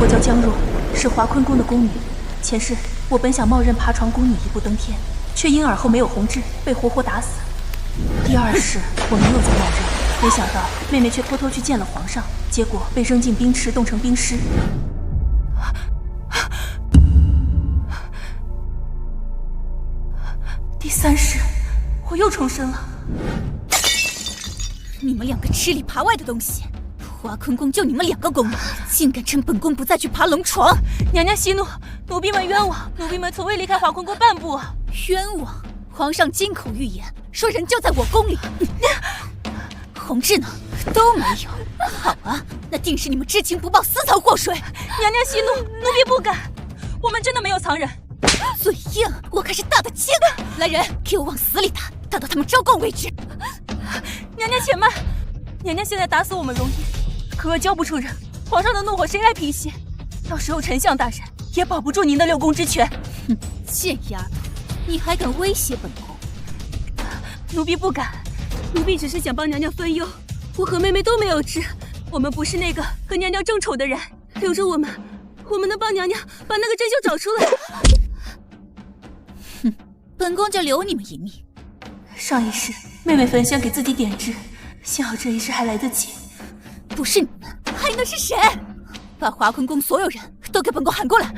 我叫江若，是华坤宫的宫女。前世我本想冒认爬床宫女一步登天，却因耳后没有红痣，被活活打死。第二世我没有再冒认，没想到妹妹却偷偷去见了皇上，结果被扔进冰池，冻成冰尸。第三世我又重生了。你们两个吃里扒外的东西！华坤宫就你们两个宫女，竟敢趁本宫不再去爬龙床！娘娘息怒，奴婢们冤枉，奴婢们从未离开华坤宫半步。冤枉！皇上金口玉言，说人就在我宫里。红痣呢？都没有。好啊，那定是你们知情不报，私藏祸水。娘娘息怒，奴婢不敢，我们真的没有藏人。嘴硬，我可是大的亲。来人，给我往死里打，打到他们招供为止。娘娘且慢，娘娘现在打死我们容易，可若交不出人，皇上的怒火谁来平息？到时候丞相大人也保不住您的六宫之权。哼，贱丫头，你还敢威胁本宫？奴婢不敢，奴婢只是想帮娘娘分忧。我和妹妹都没有痣，我们不是那个和娘娘争宠的人。留着我们能帮娘娘把那个真凶找出来。哼，本宫就留你们一命。上一世妹妹焚香给自己点痣，幸好这一世还来得及。不是你们，还能是谁？把华坤宫所有人都给本宫喊过来，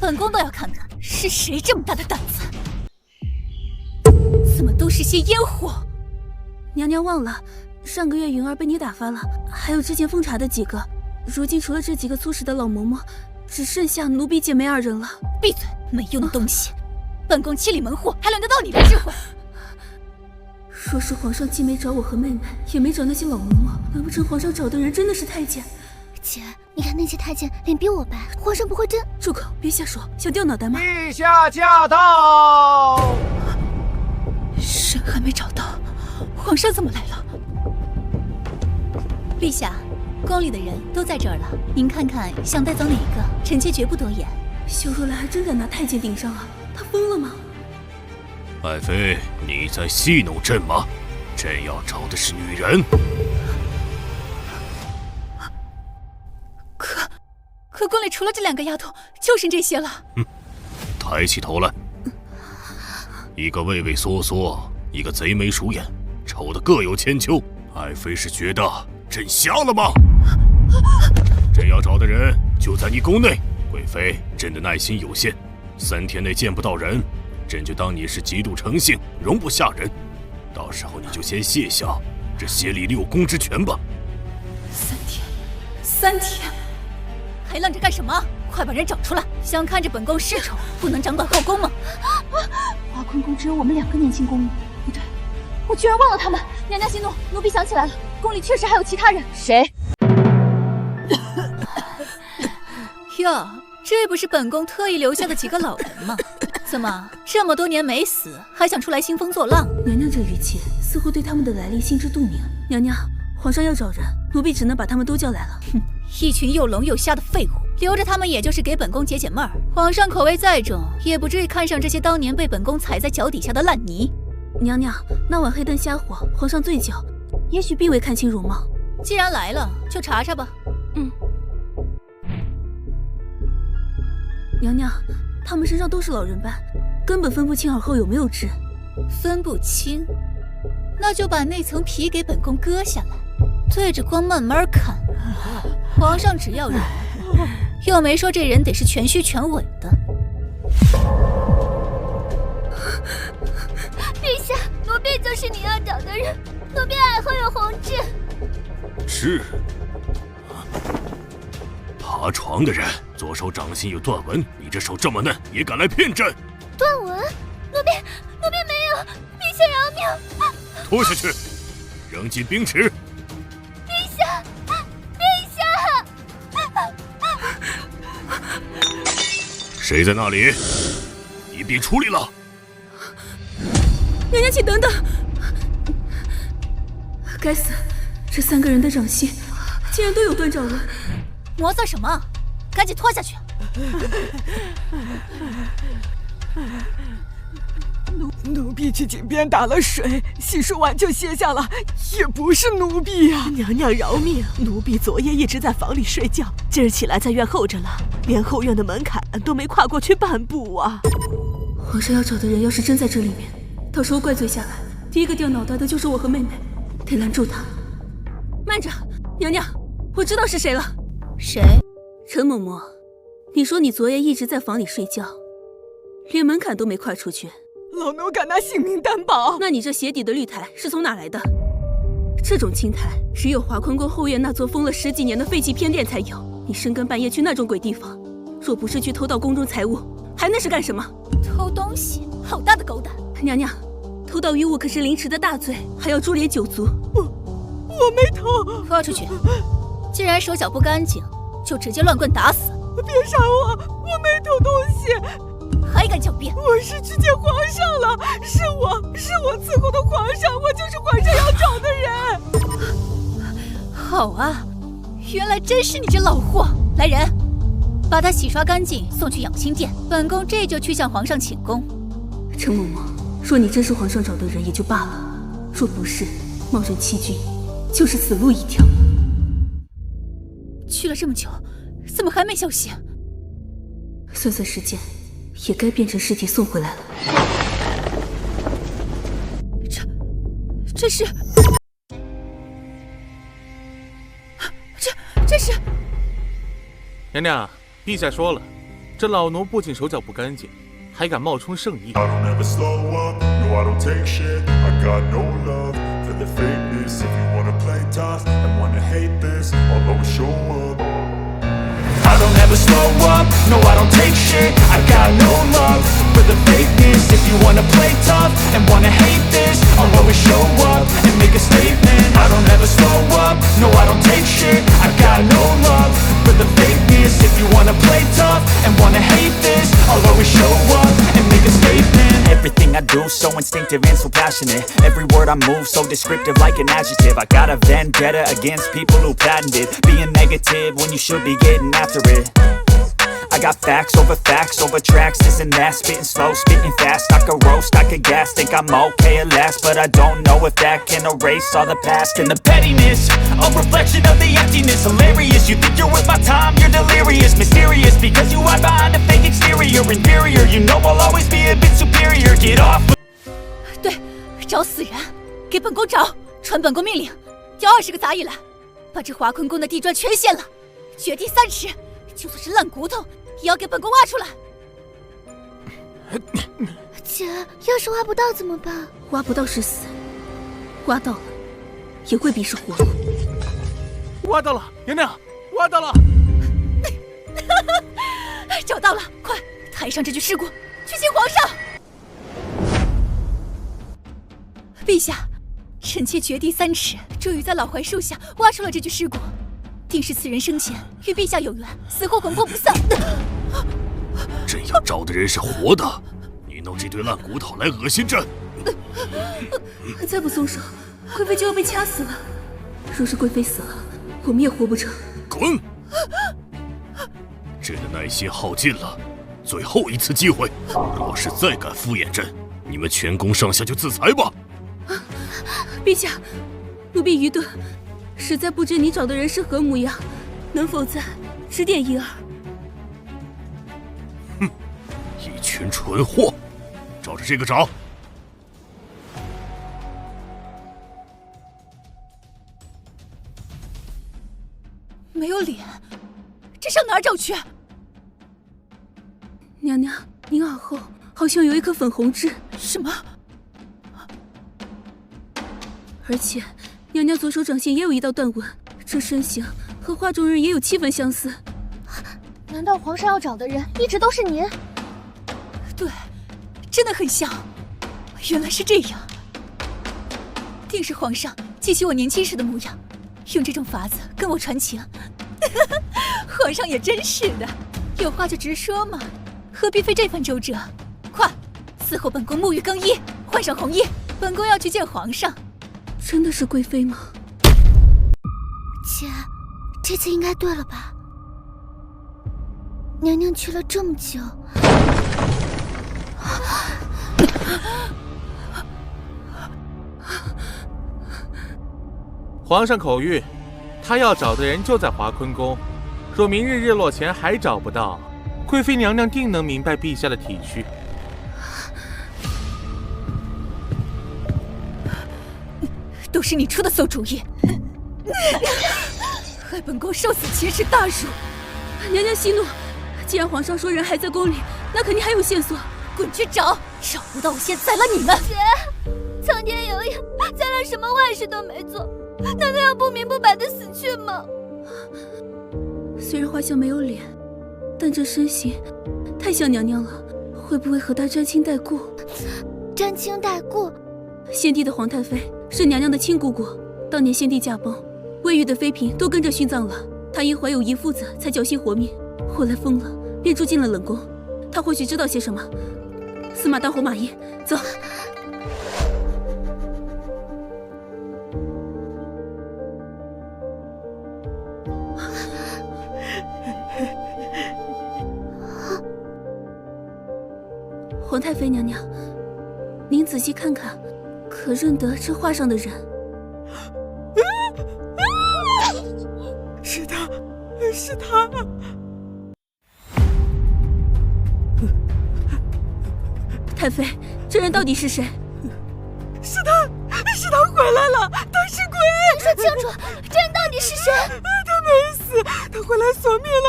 本宫倒要看看是谁这么大的胆子。怎么都是些烟火？娘娘忘了，上个月云儿被你打发了，还有之前奉茶的几个，如今除了这几个粗使的老嬷嬷，只剩下奴婢姐妹2人了。闭嘴，没用的东西！本宫千里门户，还轮得到你的智慧？说是皇上既没找我和妹妹，也没找那些老嬷嬷，难不成皇上找的人真的是太监？姐，你看那些太监脸比我白，皇上不会真……住口！别瞎说，想掉脑袋吗？陛下驾到！人还没找到，皇上怎么来了？陛下，宫里的人都在这儿了，您看看想带走哪一个？臣妾绝不多言。秀若兰还真敢拿太监顶上啊！她疯了吗？爱妃，你在戏弄朕吗？朕要找的是女人。可宫里除了这2个丫头，就剩这些了。抬起头来。一个畏畏缩缩，一个贼眉鼠眼，丑的各有千秋。爱妃是觉得朕瞎了吗？朕要找的人就在你宫内。贵妃，朕的耐心有限，3天内见不到人，朕就当你是极度诚信，容不下人。到时候你就先卸下这协理6宫之权吧。3天，还愣着干什么？快把人找出来！想看着本宫失宠，不能掌管后宫吗？华坤宫只有我们2个年轻宫女，不对，我居然忘了他们。娘娘息怒，奴婢想起来了，宫里确实还有其他人。谁？哟，这不是本宫特意留下的几个老人吗？怎么这么多年没死，还想出来兴风作浪？娘娘这语气似乎对他们的来历心知肚明。娘娘，皇上要找人，奴婢只能把他们都叫来了。哼，一群又聋又瞎的废物，留着他们也就是给本宫解解闷儿。皇上口味再重，也不至于看上这些当年被本宫踩在脚底下的烂泥。娘娘，那晚黑灯瞎火，皇上醉酒，也许并未看清容貌。既然来了，就查查吧。娘娘，他们身上都是老人斑，根本分不清耳后有没有痣。分不清，那就把那层皮给本宫割下来，对着光慢慢看。皇上只要人，又没说这人得是全须全尾的。陛下，奴婢就是你要找的人，奴婢耳后有红痣。是。爬床的人，左手掌心有断纹，你这手这么嫩，也敢来骗朕？断纹？奴婢没有，陛下饶命！拖下去，扔进冰池。陛下！谁在那里？一并处理了。娘娘，请等等！该死，这3个人的掌心竟然都有断掌纹。磨蹭什么？赶紧拖下去！奴婢去井边打了水，洗漱完就歇下了，也不是奴婢呀。娘娘饶命，奴婢昨夜一直在房里睡觉，今儿起来在院候着了，连后院的门槛都没跨过去半步啊。皇上要找的人要是真在这里面，到时候怪罪下来，第一个掉脑袋的就是我和妹妹，得拦住他。慢着，娘娘，我知道是谁了。谁？陈嬷嬷，你说你昨夜一直在房里睡觉，连门槛都没跨出去。老奴敢拿性命担保。那你这鞋底的绿台是从哪来的？这种青苔只有华坤宫后院那座封了10几年的废弃偏殿才有。你深更半夜去那种鬼地方，若不是去偷盗宫中财物，还能是干什么？偷东西，好大的狗胆！娘娘，偷盗衣物可是凌迟的大罪，还要株连9族。我没偷。拖出去！既然手脚不干净，就直接乱棍打死！别杀我，我没偷东西。还敢狡辩！我是去见皇上了，是我伺候的皇上，我就是皇上要找的人。好啊，原来真是你这老货！来人，把他洗刷干净，送去养心殿。本宫这就去向皇上请功。陈嬷嬷，若你真是皇上找的人也就罢了，若不是，冒认欺君，就是死路一条。去了这么久，怎么还没消息？算算时间，也该变成尸体送回来了。这是，这是娘娘，陛下说了，这老奴不仅手脚不干净，还敢冒充圣医。I don't ever slow up, no I don't take shit. I got no love for the fakeness. If you wanna play tough and wanna hate this, I'll always show up and make a statement. I don't ever slow up, no I don't take shit. I got no love for the fakeness. If you wanna play tough and wanna hate this, I'll always show up and make a statement. Everything I do so instinctive and so passionate. Every word I move so descriptive like an adjective. I got a vendetta against people who patented being negative when you should be getting after it. I got facts over tracks, this and that. Spitting slow, spitting fast. I could roast, I could gas. Think I'm okay at last, but I don't know if that can erase all the past. And the pettiness, a reflection of the emptiness. Hilarious, you think you're worth my time, you're delirious. Mysterious, because you hide behind a fake exterior. Inferior, you know I'll always be a bit superior. Get off. 对，找死人，给本宫找，传本宫命令，叫20个杂役来，把这华坤宫的地砖全掀了，掘地3尺，就算是烂骨头，也要给本宫挖出来。姐，要是挖不到怎么办？挖不到是死，挖到了也未必是活路。挖到了，娘娘，挖到了！找到了，快抬上这具尸骨去见皇上。陛下，臣妾掘地3尺，终于在老槐树下挖出了这具尸骨，定是此人生前与陛下有缘，死后魂魄不散。朕要找的人是活的，你弄这堆烂骨头来恶心朕。再不松手，贵妃就要被掐死了。若是贵妃死了，我们也活不成。滚！朕的耐心耗尽了，最后一次机会，若是再敢敷衍朕，你们全宫上下就自裁吧。陛下，奴婢愚钝，实在不知你找的人是何模样，能否再指点一二？哼，一群蠢货，照着这个找。没有脸，这上哪儿找去？娘娘，您耳后好像有一颗粉红痣。什么？而且，娘娘左手掌心也有一道断纹，这身形和画中人也有7分相似。难道皇上要找的人一直都是您？对，真的很像。原来是这样，定是皇上记起我年轻时的模样，用这种法子跟我传情。皇上也真是的，有话就直说嘛，何必费这番周折？快，伺候本宫沐浴更衣，换上红衣，本宫要去见皇上。真的是贵妃吗？姐，这次应该对了吧？娘娘去了这么久，皇上口谕，他要找的人就在华坤宫。若明日日落前还找不到，贵妃娘娘定能明白陛下的体恤。都是你出的馊主意，害本宫受死奇耻大辱。娘娘息怒，既然皇上说人还在宫里，那肯定还有线索。滚去找，找不到我先宰了你们！姐，苍天有眼，咱俩什么坏事都没做，难道要不明不白的死去吗？虽然画像没有脸，但这身形太像娘娘了，会不会和她沾亲带故？沾亲带故？先帝的皇太妃是娘娘的亲姑姑，当年先帝驾崩，未育的妃嫔都跟着殉葬了，她因怀有遗父子才侥幸活命，后来疯了，便住进了冷宫。她或许知道些什么。司马当侯马懿，走。皇太妃娘娘，您仔细看看，可认得这画上的人？是他，是他！太妃，这人到底是谁？是他回来了，他是鬼！你说清楚，这人到底是谁？他没死，他回来索命了。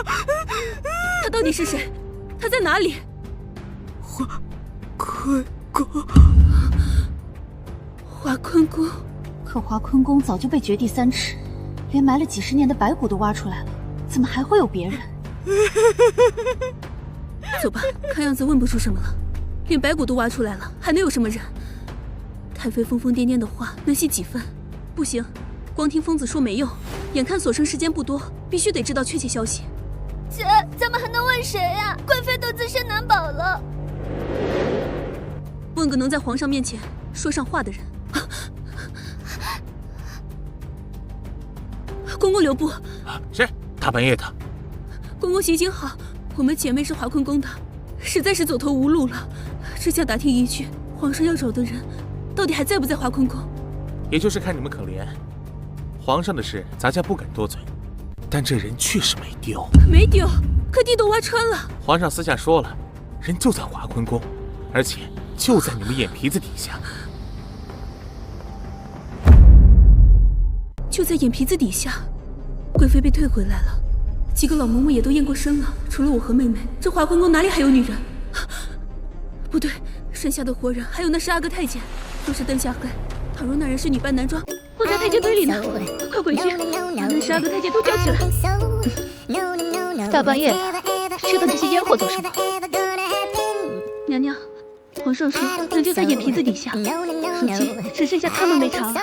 他到底是谁？他在哪里？华坤宫。华坤宫。可华坤宫早就被掘地3尺，连埋了几十年的白骨都挖出来了，怎么还会有别人？走吧，看样子问不出什么了。连白骨都挖出来了，还能有什么人？太妃疯疯癫癫的话能信几分？不行，光听疯子说没用，眼看所剩时间不多，必须得知道确切消息。姐，咱们还能问谁呀？贵妃都自身难保了。问个能在皇上面前说上话的人。公公留步。谁？大半夜的。公公行行好，我们姐妹是华坤宫的，实在是走投无路了，只想打听一句，皇上要找的人到底还在不在华坤宫？也就是看你们可怜，皇上的事咱家不敢多嘴，但这人确实没丢。没丢，可地都挖穿了。皇上私下说了，人就在华坤宫，而且就在你们眼皮子底下。就在眼皮子底下，贵妃被退回来了，几个老嬷嬷也都验过身了，除了我和妹妹，这华坤宫哪里还有女人？不对，剩下的活人还有那12个太监，若是灯下黑，倘若那人是女扮男装，躲在太监堆里呢，快回去，把那12个太监都叫起来。大半夜的，折腾这些烟火做什么？娘娘，皇上说人就在眼皮子底下，如今只剩下他们没查了。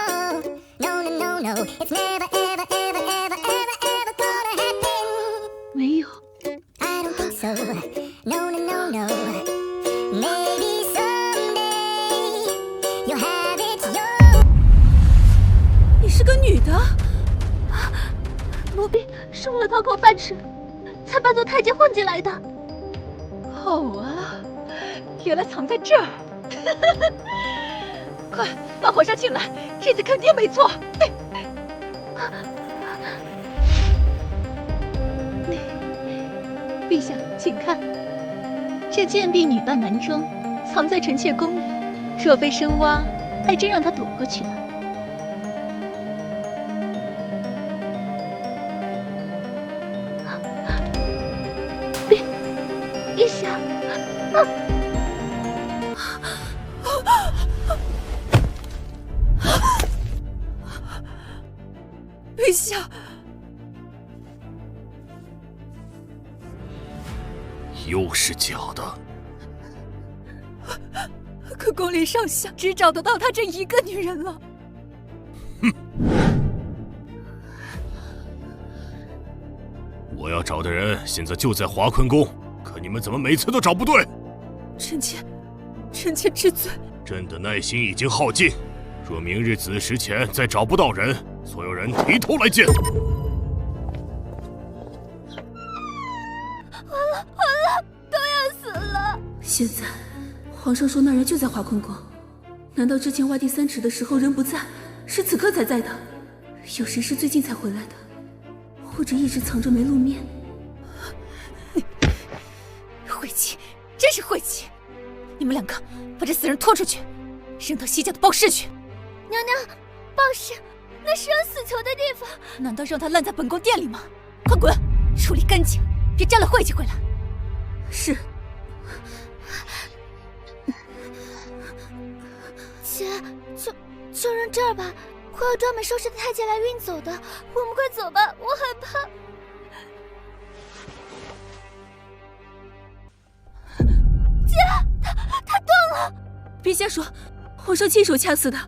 没有。你是个女的？奴婢是为了讨口饭吃，才扮作太监混进来的。好啊，原来藏在这儿。快把皇上请来，这次肯定没错。陛下，请看，这贱婢女扮男装，藏在臣妾宫里。若非深挖，还真让她躲过去了。陛下，陛下。又是假的。可宫里上下只找得到她这一个女人了。我要找的人现在就在华坤宫，可你们怎么每次都找不对？臣妾知罪。朕的耐心已经耗尽，若明日子时前再找不到人，所有人提头来见。完了，都要死了！现在皇上说那人就在华坤宫，难道之前挖第3尺的时候人不在，是此刻才在的？有谁是最近才回来的？或者一直藏着没露面？晦气，真是晦气！你们2个把这死人拖出去，扔到西家的报室去。娘娘，报室那是人死囚的地方，难道让他烂在本宫殿里吗？快滚，处理干净，别沾了晦气回来。是。姐，就扔这儿吧，会有专门收尸的太监来运走的。我们快走吧，我害怕。姐，他断了！别瞎说，皇上亲手掐死的，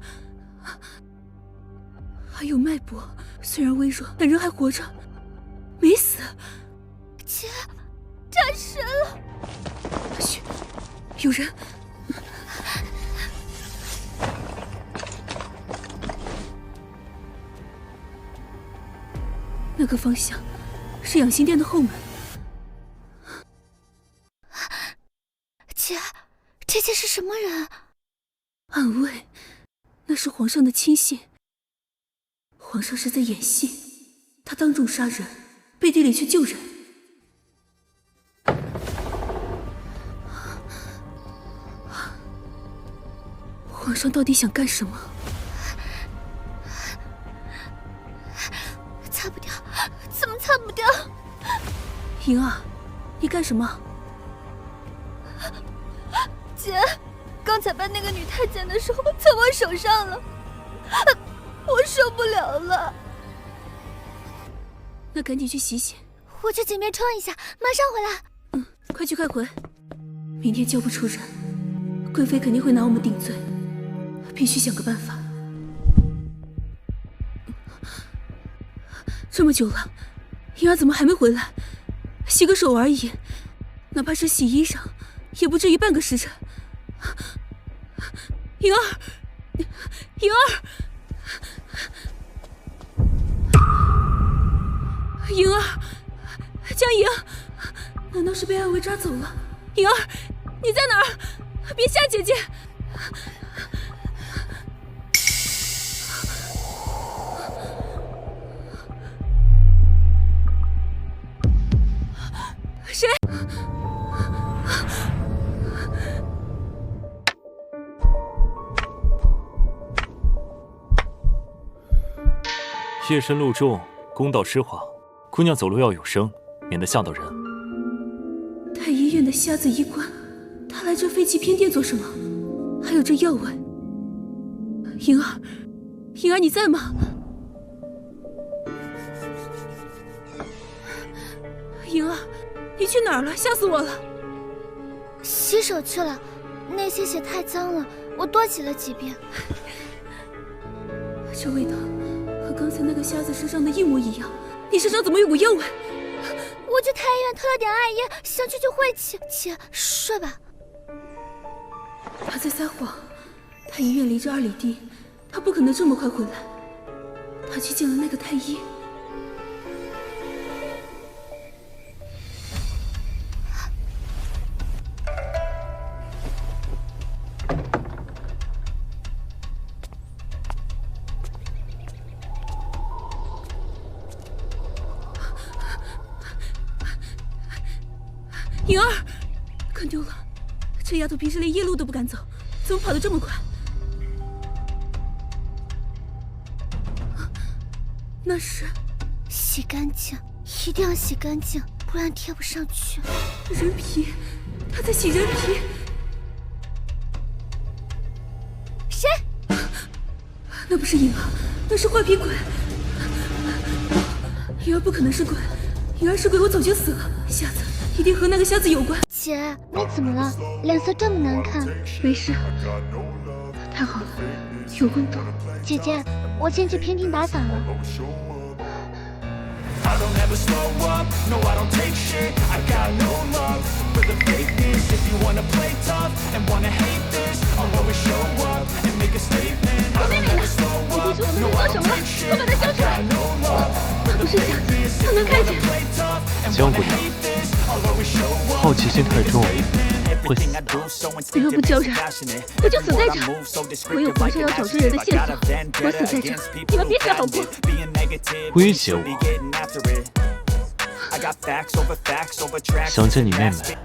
还有脉搏，虽然微弱，但人还活着，没死。姐，战神了！嘘，有人。那个方向是养心殿的后门。姐，这些是什么人？暗卫，那是皇上的亲信。皇上是在演戏，他当众杀人，背地里去救人。皇上到底想干什么？擦不掉，怎么擦不掉？莹儿，你干什么？姐，刚才搬那个女太监的手在我手上了，我受不了了。那赶紧去洗洗。我去井边冲一下，马上回来。快去快回。明天交不出人，贵妃肯定会拿我们顶罪，必须想个办法。这么久了，莹儿怎么还没回来？洗个手而已，哪怕是洗衣裳，也不至于半个时辰。莹儿，莹儿，莹儿，江莹，难道是被暗卫抓走了？莹儿，你在哪儿？别吓姐姐！谁？夜深路重，公道湿滑，姑娘走路要有声，免得吓到人。太医院的瞎子医官，他来这废弃偏殿做什么？还有这药味。莹儿，莹儿，你在吗？莹儿，你去哪儿了？吓死我了！洗手去了，那些血太脏了，我多洗了几遍。这味道和刚才那个瞎子身上的一模一样。你身上怎么有股药味？我去太医院偷了点艾叶，想去就晦气。姐，睡吧。他在撒谎。太医院离这2里地，他不可能这么快回来。他去见了那个太医。莹儿，看丢了，这丫头平时连夜路都不敢走，怎么跑得这么快？那是洗干净，一定要洗干净，不然贴不上去。人皮，她在洗人皮。谁？那不是莹儿，那是坏皮鬼。莹儿不可能是鬼，莹儿是鬼，我早就死了。瞎子一定和那个瞎子有关。姐，你怎么了？脸色这么难看。没事，太好了，有功德。姐姐，我先去偏厅打扫了。I don't ever slow up, no I don't take shit. I got no love for the fakeness. If you wanna play tough and wanna hate this, I'll always show up and make a statement. I don't ever slow up, no I don't take shit. I got no love for the fakeness. If you wanna play tough and wanna hate this, I'll always show up. 好奇心太重。会死的。若不交人，我就死在这儿。我有皇上要找这人的线索，我死在这儿，你们别想好过。威胁我？想见你妹妹，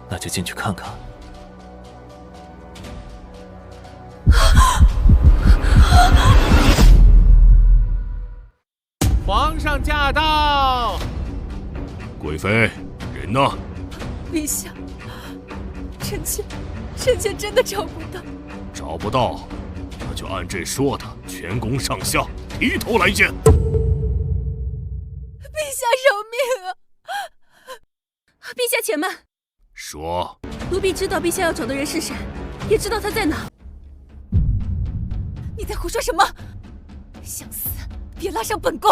那就进去看看。皇上驾到！贵妃，人呢？陛下，臣妾真的找不到。找不到，那就按这说的，全宫上下提头来见。陛下饶命啊！陛下且慢，说。奴婢知道陛下要找的人是谁，也知道他在哪。你在胡说什么？想死，别拉上本宫！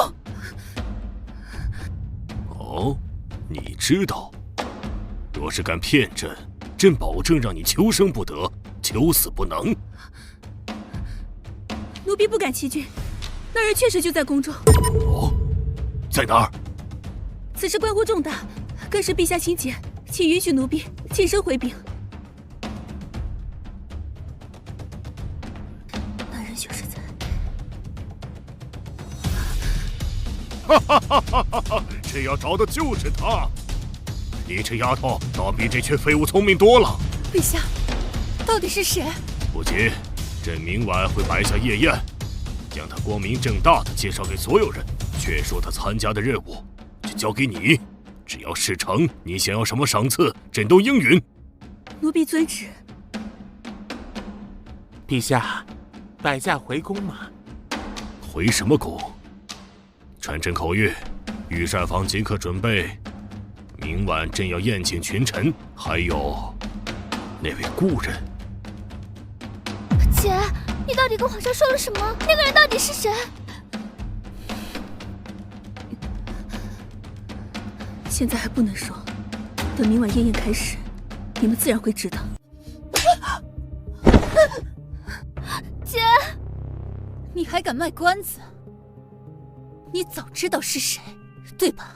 哦，你知道？若是敢骗朕，朕保证让你求生不得，求死不能。奴婢不敢欺君，那人确实就在宫中。哦，在哪儿？此事关乎重大，更是陛下亲节，请允许奴婢亲身回禀。那人就是在……哈哈哈哈哈哈！朕要找的就是他。你这丫头倒比这群废物聪明多了。陛下，到底是谁？不急，朕明晚会摆下夜宴，将他光明正大的介绍给所有人，劝说他参加的任务就交给你。只要事成，你想要什么赏赐，朕都应允。奴婢遵旨。陛下，摆驾回宫嘛。回什么宫？传朕口谕，御膳房即刻准备。明晚朕要宴请群臣，还有那位故人。姐，你到底跟皇上说了什么？那个人到底是谁？现在还不能说，等明晚宴宴开始，你们自然会知道。姐，你还敢卖关子？你早知道是谁，对吧？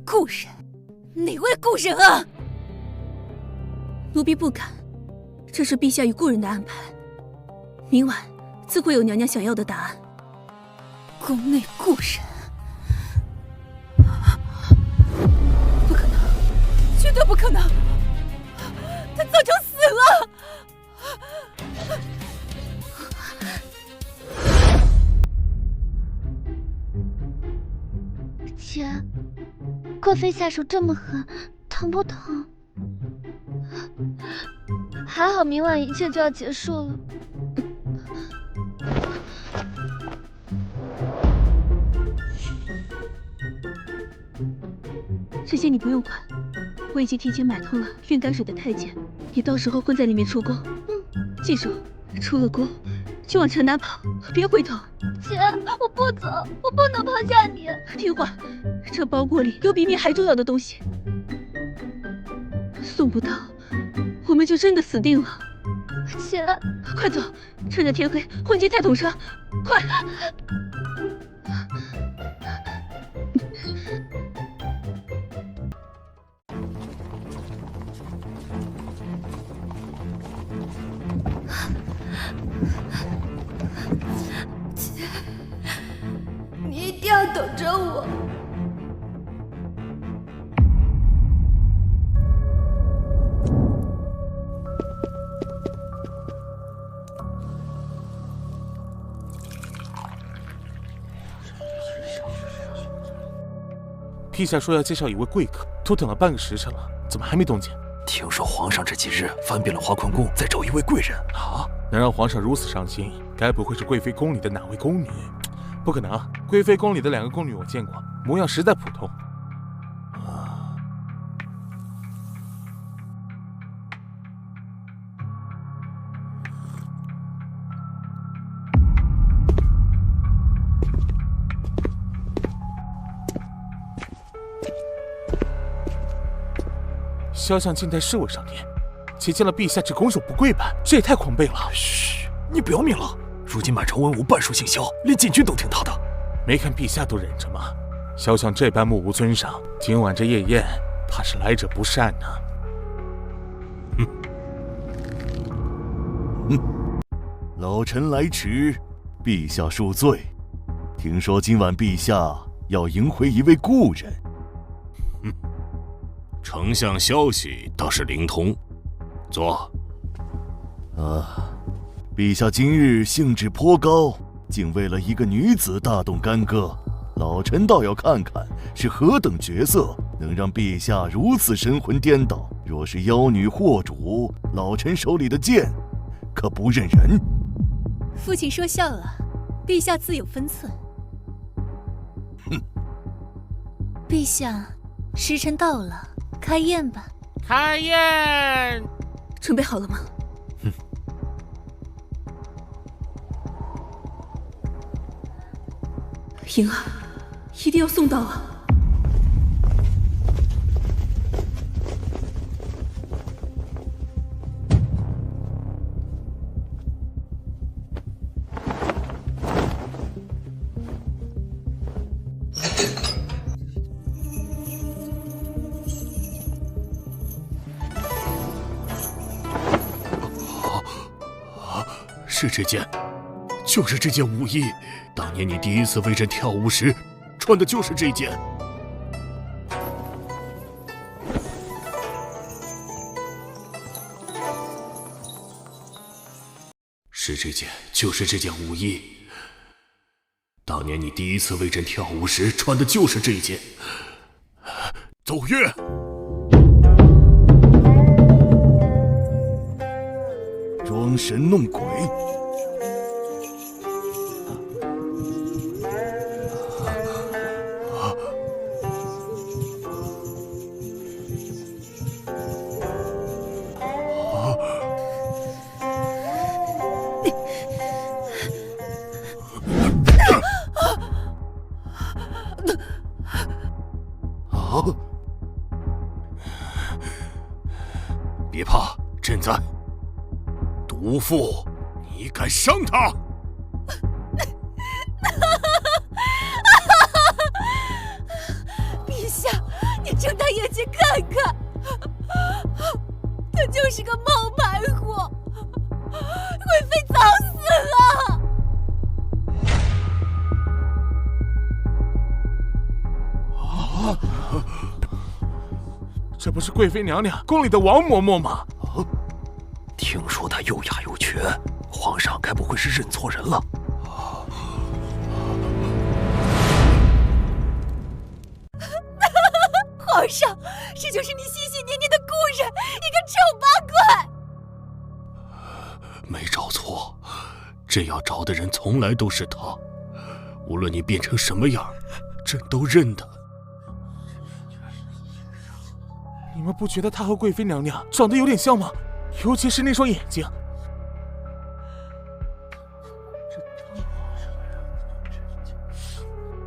故人，哪位故人啊？奴婢不敢，这是陛下与故人的安排。明晚自会有娘娘想要的答案。宫内故人，不可能，绝对不可能！他早就死了。姐，贵妃下手这么狠，疼不疼？还好明晚一切就要结束了。这些你不用管，我已经提前买通了运泔水的太监，你到时候混在里面出宫。记住，出了宫就往城南跑，别回头。姐，我不走，我不能抛下你。听话，这包裹里有比你还重要的东西，送不到，我们就真的死定了。姐，快走，趁着天黑混进太统车，快！你一定要等着我。陛下说要介绍一位贵客，都等了半个时辰了，怎么还没动静？听说皇上这几日翻遍了华坤宫，在找一位贵人。啊，能让皇上如此伤心，该不会是贵妃宫里的哪位宫女？不可能，贵妃宫里的2个宫女我见过，模样实在普通。萧相近代是位少年，且见了陛下只拱手不跪吧，这也太狂悖了。嘘，你不要命了？如今满城文武半数姓萧，连禁军都听他的。没看陛下都忍着吗？萧相这般目无尊赏，今晚这夜宴，怕是来者不善呢。老臣来迟，陛下恕罪。听说今晚陛下要迎回一位故人。丞相消息倒是灵通，坐。陛下今日兴致颇高，竟为了一个女子大动干戈。老臣倒要看看是何等角色，能让陛下如此神魂颠倒。若是妖女惑主，老臣手里的剑可不认人。父亲说笑了，陛下自有分寸。陛下，时辰到了，开宴吧。开宴！准备好了吗？莹儿，一定要送到啊！是这件，就是这件舞衣。当年你第一次为朕跳舞时，穿的就是这件。是这件，就是这件舞衣。当年你第一次为朕跳舞时，穿的就是这件。奏乐。装神弄鬼。别怕，朕在。毒妇，你敢伤他？陛下，你睁大眼睛看看，他就是个冒牌货，贵妃早死了。这不是贵妃娘娘宫里的王嬷嬷吗？听说她又哑又瘸，皇上该不会是认错人了？皇上，这就是你心心念念的故人，一个丑八怪！没找错，朕要找的人从来都是他，无论你变成什么样，朕都认得。你们不觉得她和贵妃娘娘长得有点像吗？尤其是那双眼睛。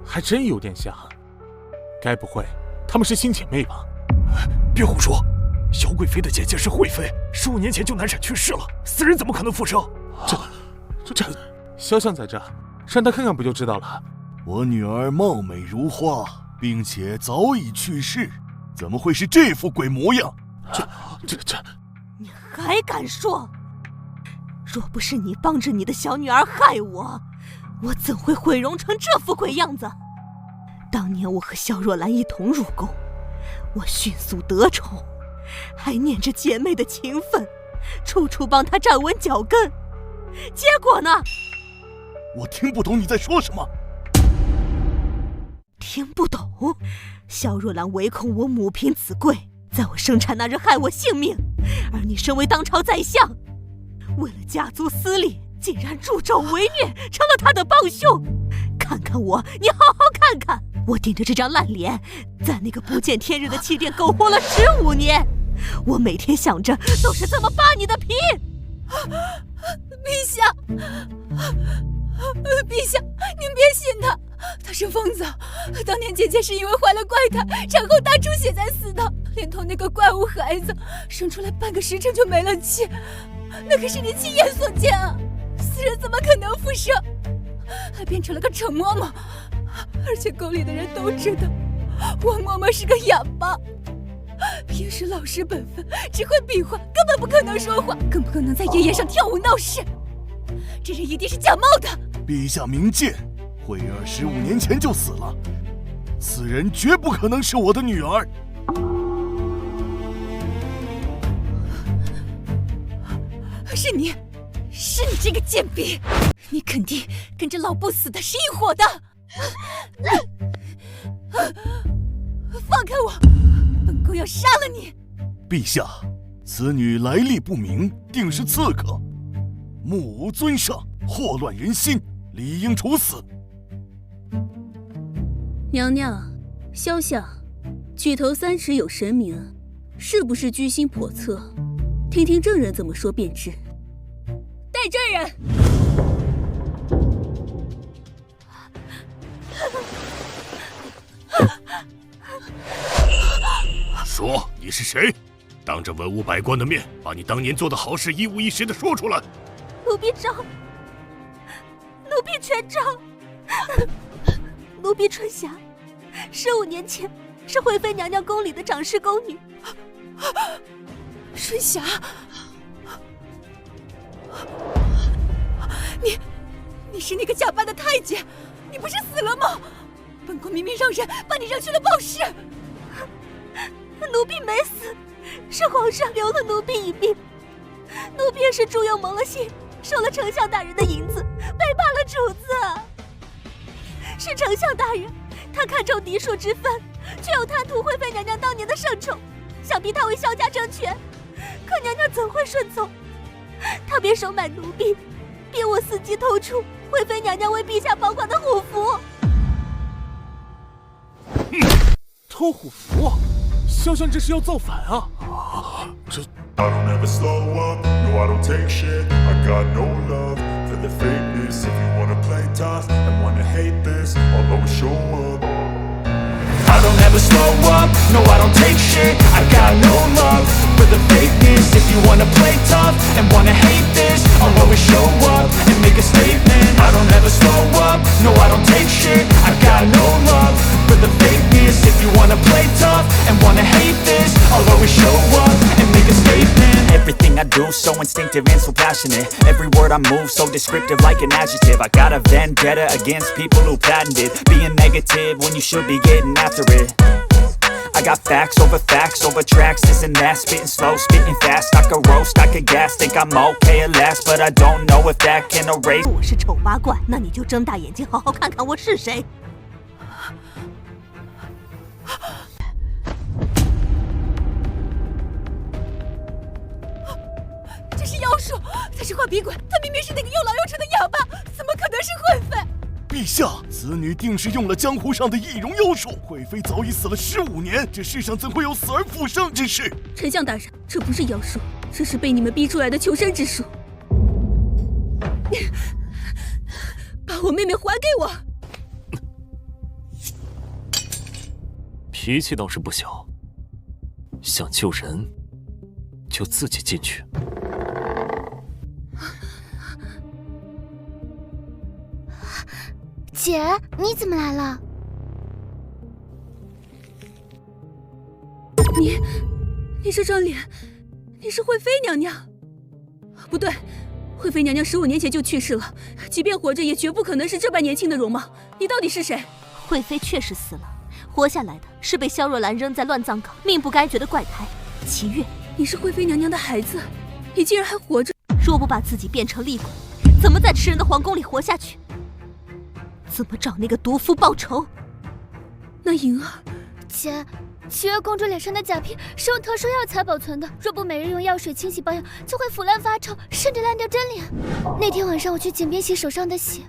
还真有点像。该不会她们是亲姐妹吧？别胡说！萧贵妃的姐姐是惠妃，15年前就难产去世了，死人怎么可能复生？这，萧相在这，让她看看不就知道了。我女儿貌美如花，并且早已去世，怎么会是这副鬼模样？这，你还敢说？若不是你帮着你的小女儿害我，我怎会毁容成这副鬼样子？当年我和萧若兰一同入宫，我迅速得宠，还念着姐妹的情分，处处帮她站稳脚跟。结果呢？我听不懂你在说什么。听不懂？萧若兰唯恐我母凭子贵，在我生产那日害我性命，而你身为当朝宰相，为了家族私利，竟然助纣为虐，成了他的帮凶。看看我，你好好看看，我顶着这张烂脸，在那个不见天日的弃殿苟活了15年，我每天想着都是怎么扒你的皮。陛下，陛下，您别信他，他是疯子。当年姐姐是因为怀了怪胎，产后大出血才死的，连同那个怪物孩子，生出来半个时辰就没了气，那可是你亲眼所见啊！死人怎么可能复生？还变成了个丑嬷嬷，而且宫里的人都知道，王嬷嬷是个哑巴。平时老实本分，只会比划，根本不可能说谎，更不可能在爷爷上跳舞闹事。这人一定是假冒的。陛下明鉴，慧儿15年前就死了，此人绝不可能是我的女儿。是你这个贱婢，你肯定跟着老不死的是一伙的。放开我，本宫要杀了你！陛下，此女来历不明，定是刺客，目无尊上，祸乱人心，理应处死。娘娘，萧相，举头三尺有神明，是不是居心叵测？听听证人怎么说便知。带证人。说你是谁？当着文武百官的面，把你当年做的好事一五一十的说出来。奴婢招，奴婢全招。奴婢春霞，15年前是惠妃娘娘宫里的长侍宫女。春霞，你是那个假扮的太监，你不是死了吗？本宫明明让人把你扔去了暴尸。奴婢没死，是皇上留了奴婢一命。奴婢也是朱佑蒙了心，收了丞相大人的银子，背叛了主子。是丞相大人，他看重嫡庶之分，却又贪图惠妃娘娘当年的圣宠，想逼他为萧家争权。可娘娘怎会顺从？他便收买奴婢，逼我伺机偷出惠妃娘娘为陛下保管的虎符。偷虎符？萧相这是要造反啊！这 I don't ever slow up, no I don't take shit. I got no love for the fakeness. If you wanna play tough and wanna hate this, I'll always show up. I don't ever slow up, no I don't take shit. I got no love for the fakeness. If you wanna play tough and wanna hate this, I'll always show up and make a statement. I don't ever slow up, no I don't take shit. I got no love for the fakeness. If you wanna play tough and wanna hate this, I'll always show up and make a statement. Everything I do so instinctive and so passionate. Every word I move so descriptive like an adjective. I got a vendetta against people who patented being negative when you should be getting after it. I got facts over tracks, this and that. Spitting slow, spitting fast. I could roast, I could gas. Think I'm okay at last, but I don't know if that can erase. 我是丑八怪，那你就睁大眼睛好好看看我是谁。这是妖术，他是画笔鬼，他明明是那个又老又丑的哑巴，怎么可能是惠妃？陛下，此女定是用了江湖上的易容妖术。惠妃早已死了15年，这世上怎会有死而复生之事？丞相大人，这不是妖术，这是被你们逼出来的求生之术。把我妹妹还给我！脾气倒是不小，想救人就自己进去。姐，你怎么来了？你这张脸，你是惠妃娘娘？不对，惠妃娘娘15年前就去世了，即便活着也绝不可能是这般年轻的容貌。你到底是谁？惠妃确实死了，活下来的是被萧若兰扔在乱葬岗、命不该绝的怪胎齐月。你是惠妃娘娘的孩子，你竟然还活着！若不把自己变成厉鬼，怎么在吃人的皇宫里活下去？怎么找那个毒妇报仇？那莹儿，姐，齐月公主脸上的假皮是用特殊药材保存的，若不每日用药水清洗保养，就会腐烂发臭，甚至烂掉真脸。那天晚上我去井边洗手上的血，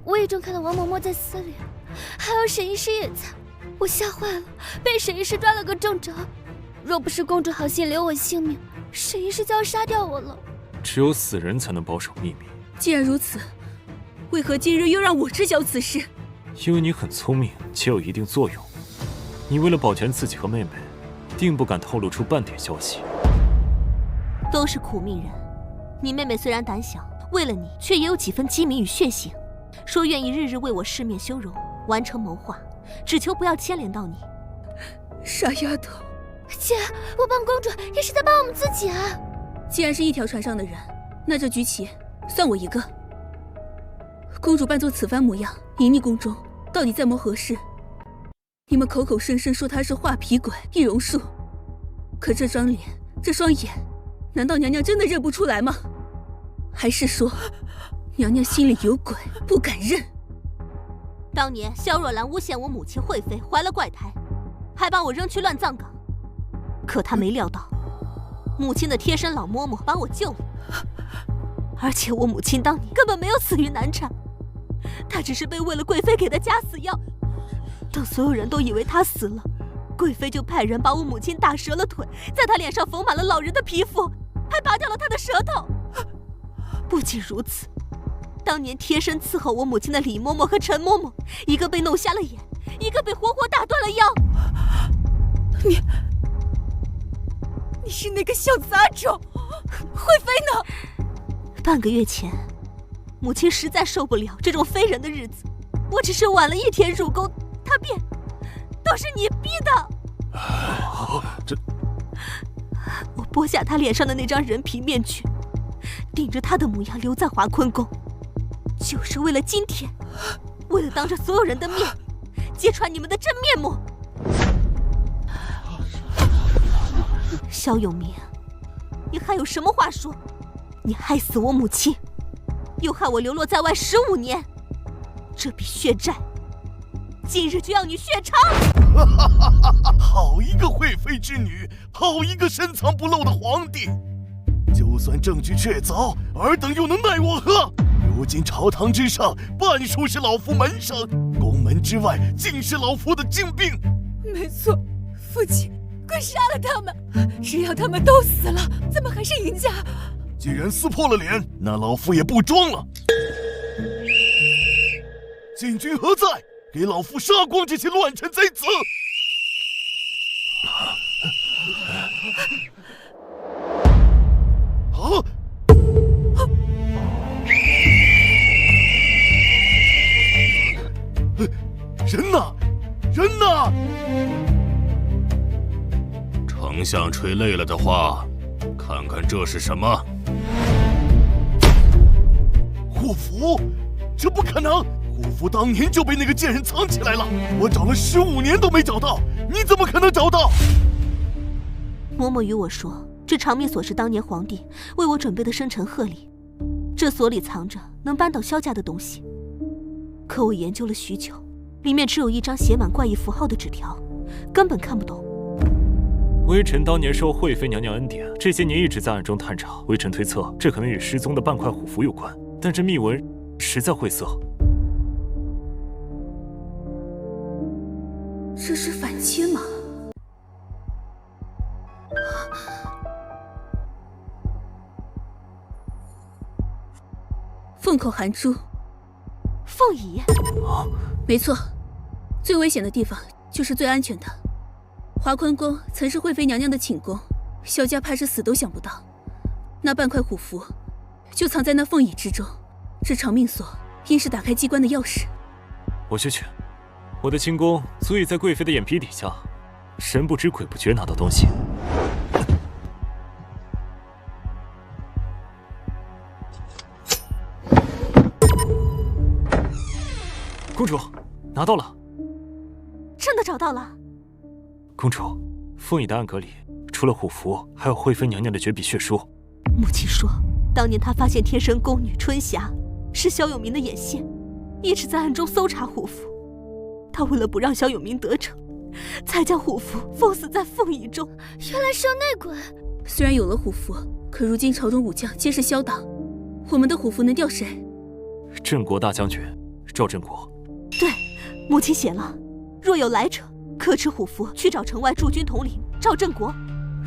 无意中看到王嬷嬷在撕脸，还有沈医师也在，我吓坏了，被沈医师抓了个正着。若不是公主好心留我性命，沈医师就要杀掉我了。只有死人才能保守秘密。既然如此，为何今日又让我知晓此事？因为你很聪明且有一定作用。你为了保全自己和妹妹，定不敢透露出半点消息。都是苦命人，你妹妹虽然胆小，为了你却也有几分机敏与血性，说愿意日日为我饰面修容，完成谋划，只求不要牵连到你。傻丫头，姐，我帮公主也是在帮我们自己啊。既然是一条船上的人，那这局棋算我一个。公主扮作此番模样隐匿宫中，到底在谋何事？你们口口声声说她是画皮鬼、易容术，可这张脸，这双眼，难道娘娘真的认不出来吗？还是说，娘娘心里有鬼，不敢认？当年萧若兰诬陷我母亲惠妃怀了怪胎，还把我扔去乱葬岗。可她没料到，母亲的贴身老嬷嬷把我救了。而且我母亲当年根本没有死于难产，她只是被喂了贵妃给的假死药。等所有人都以为她死了，贵妃就派人把我母亲打折了腿，在她脸上缝满了老人的皮肤，还拔掉了她的舌头。不仅如此，当年贴身伺候我母亲的李嬷嬷和陈嬷嬷，一个被弄瞎了眼，一个被活活打断了腰。你是那个小杂种！惠妃呢？半个月前，母亲实在受不了这种非人的日子，我只是晚了1天入宫，她便都是你逼的。我剥下她脸上的那张人皮面具，顶着她的模样留在华坤宫，就是为了今天，为了当着所有人的面揭穿你们的真面目。萧永明，你还有什么话说？你害死我母亲，又害我流落在外15年，这笔血债，今日就要你血偿！好一个惠妃之女，好一个深藏不露的皇帝！就算证据确凿，尔等又能奈我何？如今朝堂之上，半数是老夫门生，宫门之外尽是老夫的精兵。没错，父亲，快杀了他们！只要他们都死了，咱们还是赢家。既然撕破了脸，那老夫也不装了。禁军何在？给老夫杀光这些乱臣贼子！啊！人呢？人呢？丞相吹累了的话，看看这是什么？护符？这不可能！护符当年就被那个贱人藏起来了，我找了15年都没找到，你怎么可能找到？嬷嬷与我说，这长命锁是当年皇帝为我准备的生辰贺礼，这锁里藏着能扳倒萧家的东西。可我研究了许久，里面只有一张写满怪异符号的纸条，根本看不懂。微臣当年受惠妃娘娘恩典，这些年一直在暗中探查。微臣推测，这可能与失踪的半块虎符有关，但这密文实在晦涩。这是反切吗？凤口含珠，凤仪。没错，最危险的地方就是最安全的。华坤宫曾是惠妃娘娘的寝宫，萧家怕是死都想不到，那半块虎符就藏在那凤椅之中。这长命锁应是打开机关的钥匙。我去，我的轻功足以在贵妃的眼皮底下，神不知鬼不觉拿到东西。公主，拿到了。真的找到了。公主，凤仪的暗格里除了虎符，还有惠妃娘娘的绝笔血书。母亲说，当年她发现天生宫女春霞是萧永明的眼线，一直在暗中搜查虎符。她为了不让萧永明得逞，才将虎符封死在凤仪中。原来是有内鬼。虽然有了虎符，可如今朝中武将皆是萧党，我们的虎符能调谁？镇国大将军赵振国。对，母亲写了，若有来者，可持虎符去找城外驻军统领赵振国。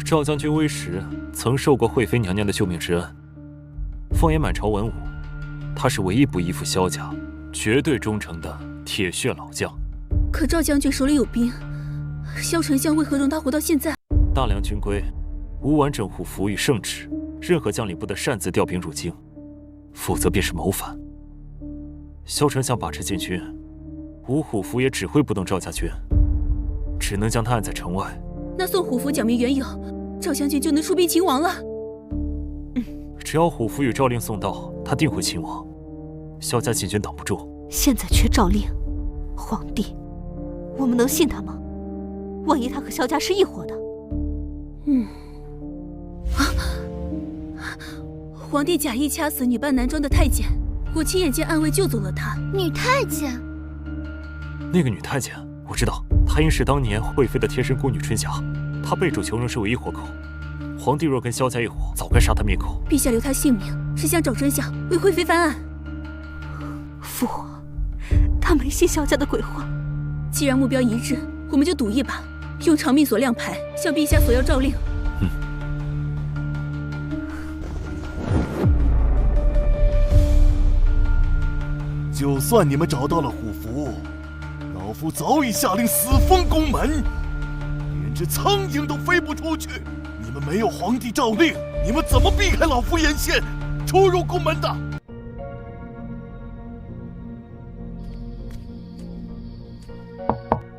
赵将军微时曾受过惠妃娘娘的救命之恩，放眼满朝文武，他是唯一不依附萧家、绝对忠诚的铁血老将。可赵将军手里有兵，萧丞相为何容他活到现在？大梁军规无完整虎符与圣旨，任何将领不得擅自调兵入京，否则便是谋反。萧丞相把持禁军，无虎符也指挥不动赵家军，只能将他按在城外，那送虎符讲明缘由，赵将军就能出兵秦王了。只要虎符与诏令送到，他定会秦王。萧家禁军挡不住。现在缺诏令，皇帝，我们能信他吗？万一他和萧家是一伙的？皇帝假意掐死女扮男装的太监，我亲眼见暗卫救走了他。女太监？那个女太监，我知道，她应是当年惠妃的贴身宫女春霞，她背主求荣是唯一活口。皇帝若跟萧家一伙，早该杀她灭口。陛下留她性命，是想找真相，为惠妃翻案。父皇，他没信萧家的鬼话。既然目标一致，我们就赌一把，用长命锁亮牌，向陛下索要诏令。就算你们找到了虎符，老夫早已下令死封宫门，连只苍蝇都飞不出去。你们没有皇帝诏令，你们怎么避开老夫眼线，出入宫门的？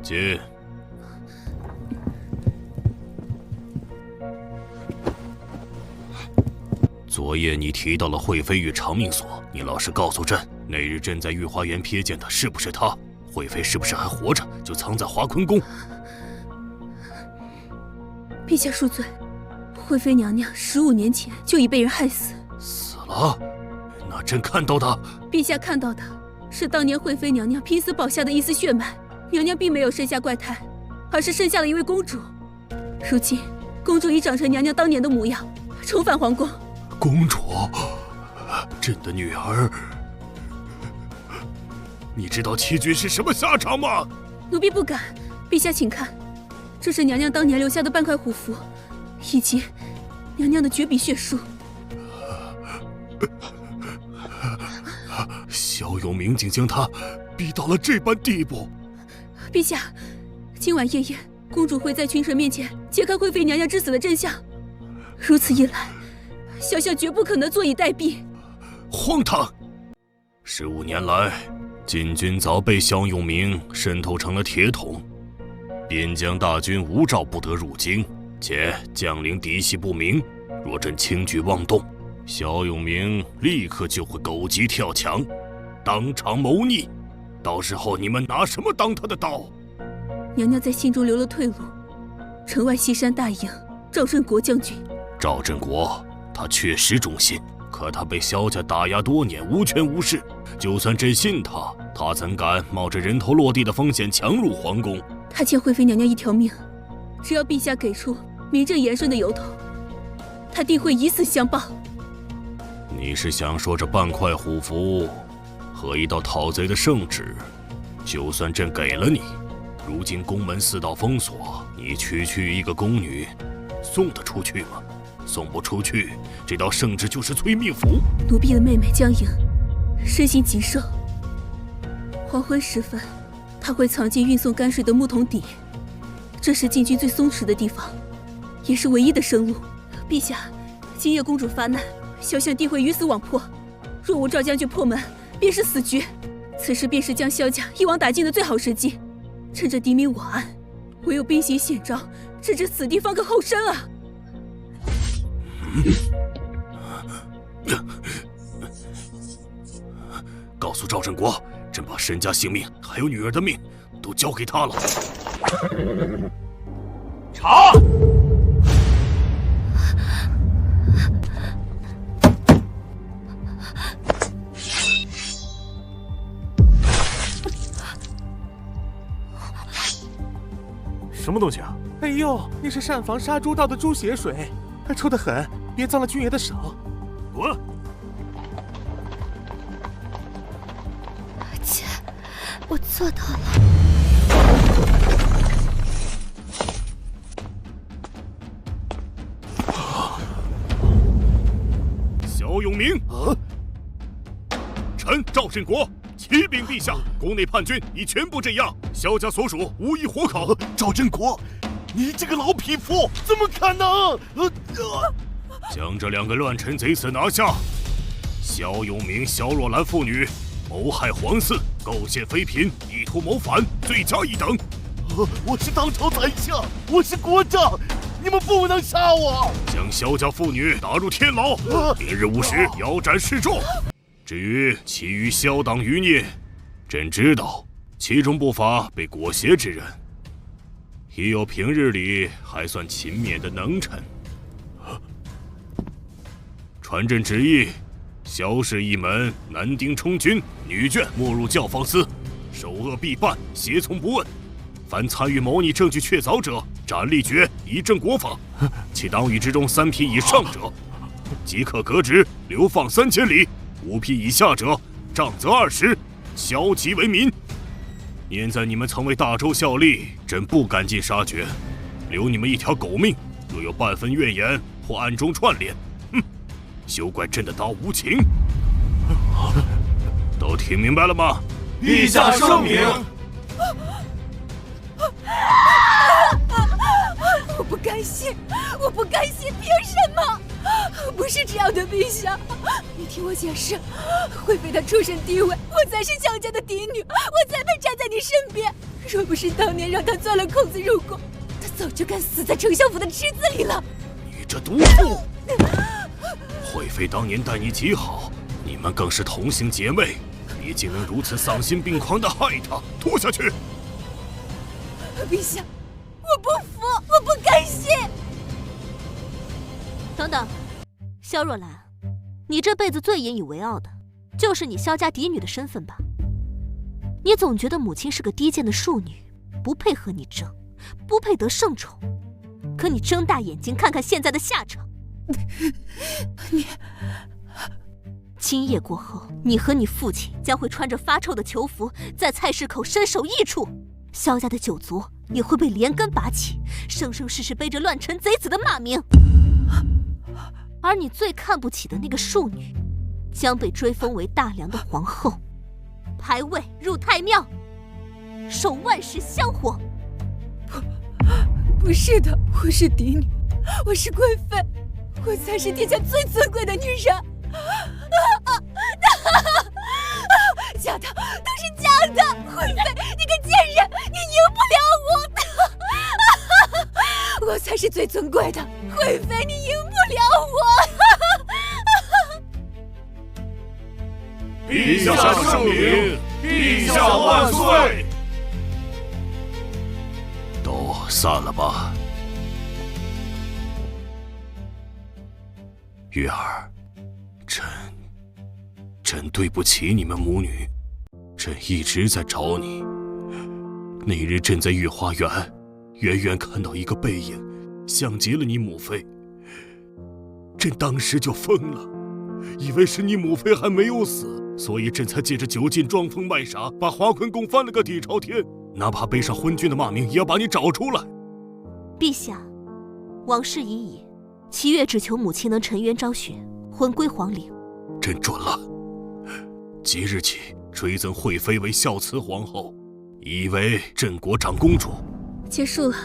进。昨夜你提到了惠妃与长命锁，你老实告诉朕，那日朕在御花园瞥见的是不是她？惠妃是不是还活着，就藏在华坤宫？陛下恕罪，惠妃娘娘15年前就已被人害死。死了？那朕看到的？陛下看到的是当年惠妃娘娘拼死保下的一丝血脉，娘娘并没有生下怪胎，而是生下了一位公主。如今，公主已长成娘娘当年的模样，重返皇宫。公主，朕的女儿，你知道欺君是什么下场吗？奴婢不敢。陛下请看，这是娘娘当年留下的半块虎符，以及娘娘的绝笔血书。萧永明竟将她逼到了这般地步。陛下，今晚夜宴，公主会在群臣面前揭开惠妃娘娘之死的真相。如此一来，小小绝不可能坐以待毙。荒唐！15年来，禁军早被萧永明渗透成了铁桶，边疆大军无诏不得入京，且将领底细不明。若朕轻举妄动，萧永明立刻就会狗急跳墙，当场谋逆。到时候你们拿什么当他的刀？娘娘在信中留了退路，城外西山大营赵振国将军。赵振国，他确实忠心，可他被萧家打压多年，无权无势。就算朕信他，他怎敢冒着人头落地的风险强入皇宫？他欠惠妃娘娘一条命，只要陛下给出名正言顺的由头，他定会以死相报。你是想说这半块虎符和一道讨贼的圣旨，就算朕给了你，如今宫门4道封锁，你区区一个宫女，送得出去吗？送不出去，这道圣旨就是催命符。奴婢的妹妹江莹身心极瘦，黄昏时分，她会藏进运送泔水的木桶底，这是禁军最松弛的地方，也是唯一的生路。陛下，今夜公主发难，小相定会鱼死网破。若无赵将军破门，便是死局。此时便是将萧家一网打尽的最好时机。趁着敌明我暗，唯有兵行险招，置之死地方可后生啊！告诉赵振国，朕把身家性命还有女儿的命都交给他了。查！什么东西啊？哎呦，那是膳房杀猪倒的猪血水，臭得很，别脏了君爷的手。滚！姐，我做到了。萧永明，臣赵振国启禀陛下，宫内叛军已全部镇压，萧家所属无一活口。赵振国，你这个老匹夫，怎么可能？将这2个乱臣贼子拿下！萧永明、萧若兰父女谋害皇嗣，构陷妃嫔，意图谋反，罪加一等。我是当朝宰相，我是国丈，你们不能杀我！将萧家妇女打入天牢，明日午时腰斩示众。至于其余萧党余孽，朕知道其中不乏被裹挟之人，也有平日里还算勤勉的能臣。传朕旨意，萧氏一门男丁充军，女眷没入教坊司，首恶必办，胁从不问。凡参与谋逆证据确凿者，斩立决，以正国法。其党羽之中3匹以上者，即可革职，流放3000里；5匹以下者，杖责20，消极为民。念在你们曾为大周效力，朕不赶尽杀绝，留你们一条狗命。若有半分怨言或暗中串联，休怪朕的刀无情。都听明白了吗？陛下圣明。我不甘心，我不甘心，凭什么？不是这样的，陛下，你听我解释。惠妃她出身低微，我才是萧家的嫡女，我才配站在你身边。若不是当年让她钻了空子入宫，她早就该死在丞相府的池子里了。你这毒妇！惠妃当年待你极好，你们更是同行姐妹，你竟能如此丧心病狂地害她，拖下去！陛下，我不服，我不甘心！等等，萧若兰，你这辈子最引以为傲的，就是你萧家嫡女的身份吧？你总觉得母亲是个低贱的庶女，不配和你争，不配得圣宠。可你睁大眼睛看看现在的下场。你，今夜过后，你和你父亲将会穿着发臭的囚服，在菜市口身首异处。萧家的九族也会被连根拔起，生生世世背着乱臣贼子的骂名。而你最看不起的那个庶女，将被追封为大梁的皇后，排位入太庙，受万世香火。不是的，我是嫡女，我是贵妃，我才是天下最尊贵的女人。假的，都是假的！惠妃，你个贱人，你赢不了我！我才是最尊贵的，惠妃，你赢不了我！陛下圣明，陛下万岁！都散了吧。月儿，朕对不起你们母女，朕一直在找你。那日朕在御花园，远远看到一个背影，像极了你母妃。朕当时就疯了，以为是你母妃还没有死，所以朕才借着酒劲装疯卖傻，把华坤宫翻了个底朝天，哪怕背上昏君的骂名，也要把你找出来。陛下，往事已矣，七月只求母亲能沉冤昭雪，魂归皇陵。朕准了。即日起追赠惠妃为孝慈皇后，以为镇国长公主。结束了。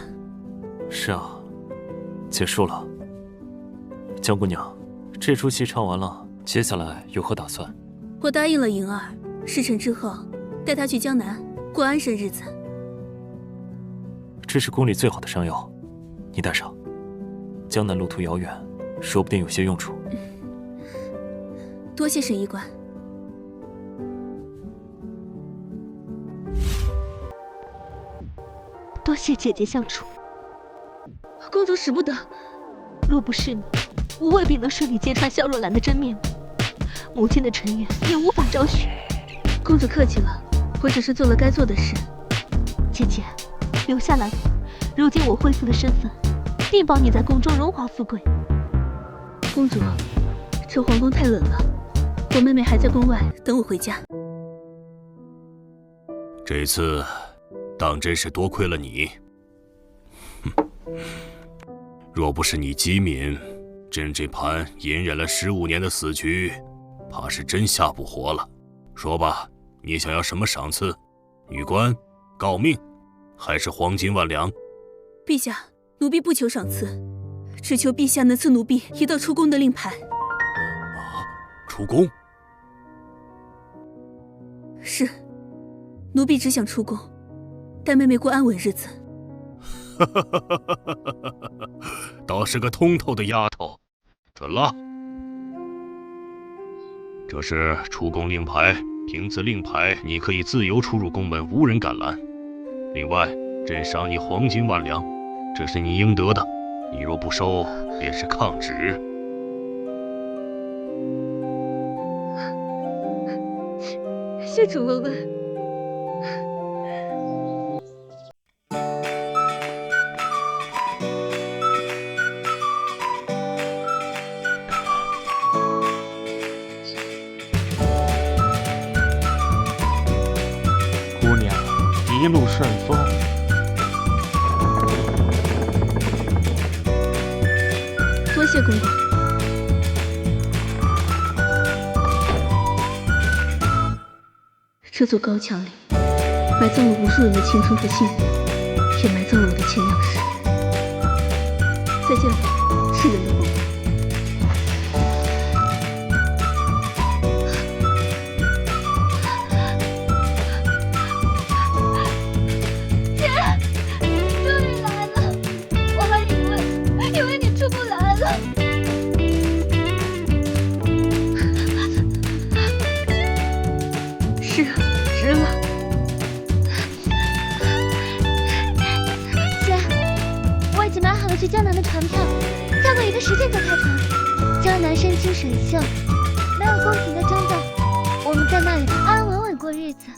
是啊，结束了。江姑娘，这出戏唱完了，接下来有何打算？我答应了莹儿，事成之后带她去江南过安生日子。这是宫里最好的山药，你带上。江南路途遥远，说不定有些用处。多谢沈医官。多谢姐姐相处。公主使不得。若不是你，我未必能顺利揭穿萧若兰的真面目，母亲的沉冤也无法昭雪。公主客气了，我只是做了该做的事。姐姐，留下来吧。如今我恢复了身份，定保你在宫中荣华富贵。公主，这皇宫太冷了，我妹妹还在宫外等我回家。这次当真是多亏了你。若不是你机敏，朕这盘隐忍了15年的死局，怕是真下不活了。说吧，你想要什么赏赐？女官、诰命，还是黄金万两？陛下，奴婢不求赏赐，只求陛下能赐奴婢一道出宫的令牌。出宫？是，奴婢只想出宫，带妹妹过安稳日子。倒是个通透的丫头，准了。这是出宫令牌，凭此令牌，你可以自由出入宫门，无人敢拦。另外，朕赏你黄金万两，这是你应得的。你若不收，便是抗旨。谢主问问。姑娘，一路顺风。多谢公公。这座高墙里埋葬了无数人的青春和幸福，也埋葬了我的前娘室。再见了，世人的皇后。姐，终于来了，我还以为你出不来了。是啊，值了。姐，我已经买好了去江南的船票，再过1个时辰就开船。江南山清水秀，没有宫廷的争斗，我们在那里安安稳稳过日子。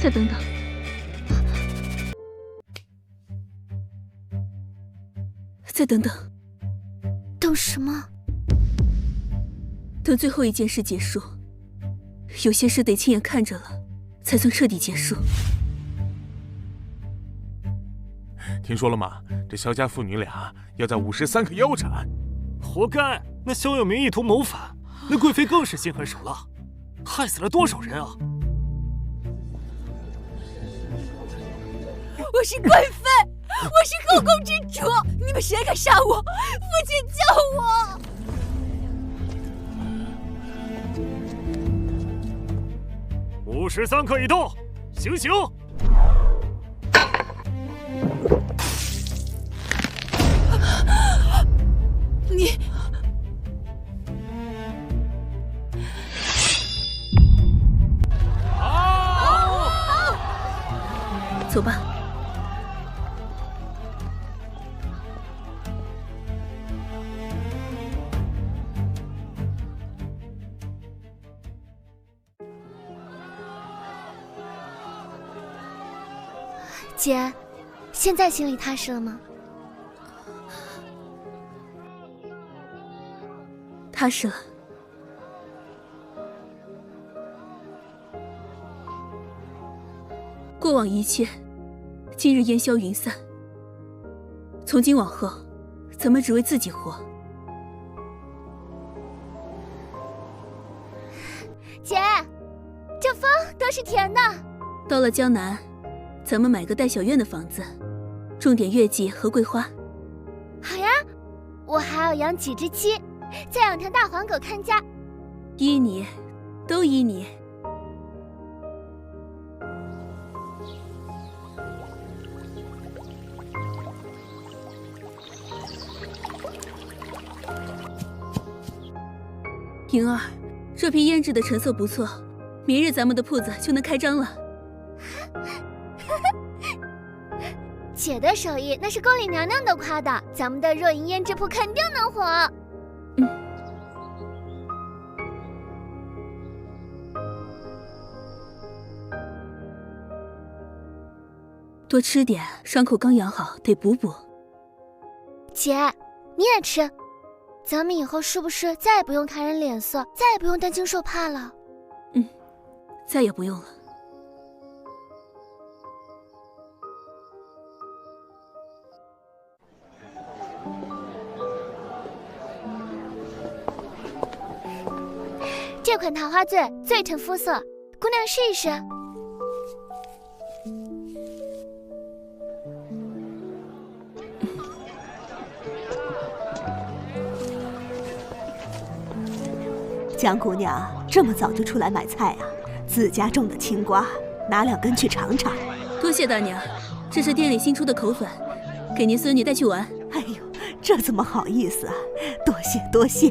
再等等。再等等。等什么？等最后一件事结束。有些事得亲眼看着了，才算彻底结束。听说了吗？这萧家父女俩要在53刻腰斩。活该！那萧有明意图谋反，那贵妃更是心狠手辣，害死了多少人啊！我是贵妃，我是后宫之主，你们谁敢杀我？父亲救我！53刻已到，行刑！你，走吧。姐，现在心里踏实了吗？踏实了。过往一切，今日烟消云散。从今往后，咱们只为自己活。姐，这风都是甜的。到了江南，咱们买个带小院的房子，种点月季和桂花。好呀，我还要养几只鸡，再养条大黄狗看家。依你，都依你。莹儿，这批腌制的成色不错，明日咱们的铺子就能开张了。姐的手艺那是宫里娘娘都夸的，咱们的若银胭脂铺肯定能火。多吃点，伤口刚养好，得补补。姐，你也吃。咱们以后是不是再也不用看人脸色，再也不用担惊受怕了？再也不用了。这款桃花醉最衬肤色，姑娘试一试。江姑娘这么早就出来买菜啊？自家种的青瓜，拿2根去尝尝。多谢大娘，这是店里新出的口粉，给您孙女带去玩。哎呦，这怎么好意思啊！多谢多谢。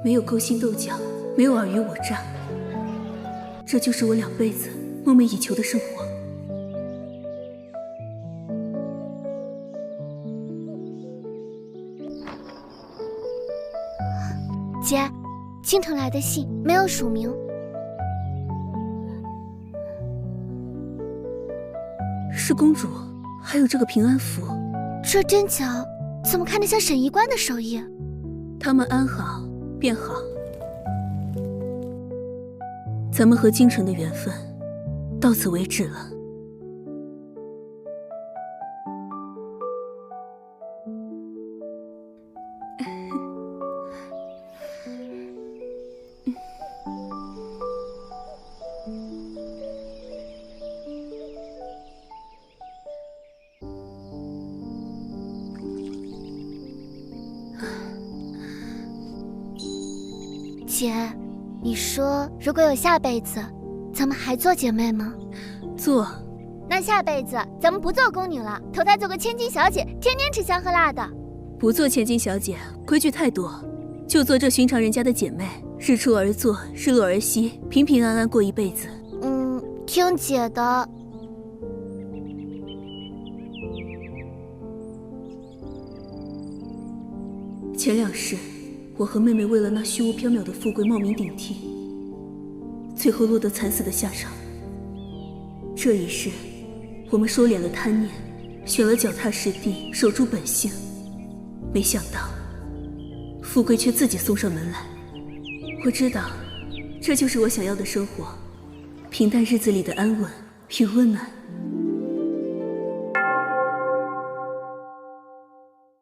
没有勾心斗角，没有尔虞我诈，这就是我2辈子梦寐以求的生活。姐，京城来的信没有署名。是公主，还有这个平安符。这真巧，怎么看着像沈医官的手艺？他们安好便好。咱们和京城的缘分到此为止了。姐，你说如果有下辈子，咱们还做姐妹吗？做。那下辈子咱们不做宫女了，投胎做个千金小姐，天天吃香喝辣的。不做千金小姐，规矩太多，就做这寻常人家的姐妹，日出而作，日落而息，平平安安过一辈子。听姐的。前2世，我和妹妹为了那虚无缥缈的富贵冒名顶替，最后落得惨死的下场。这一世，我们收敛了贪念，选了脚踏实地，守住本性。没想到，富贵却自己送上门来。我知道，这就是我想要的生活，平淡日子里的安稳与温暖。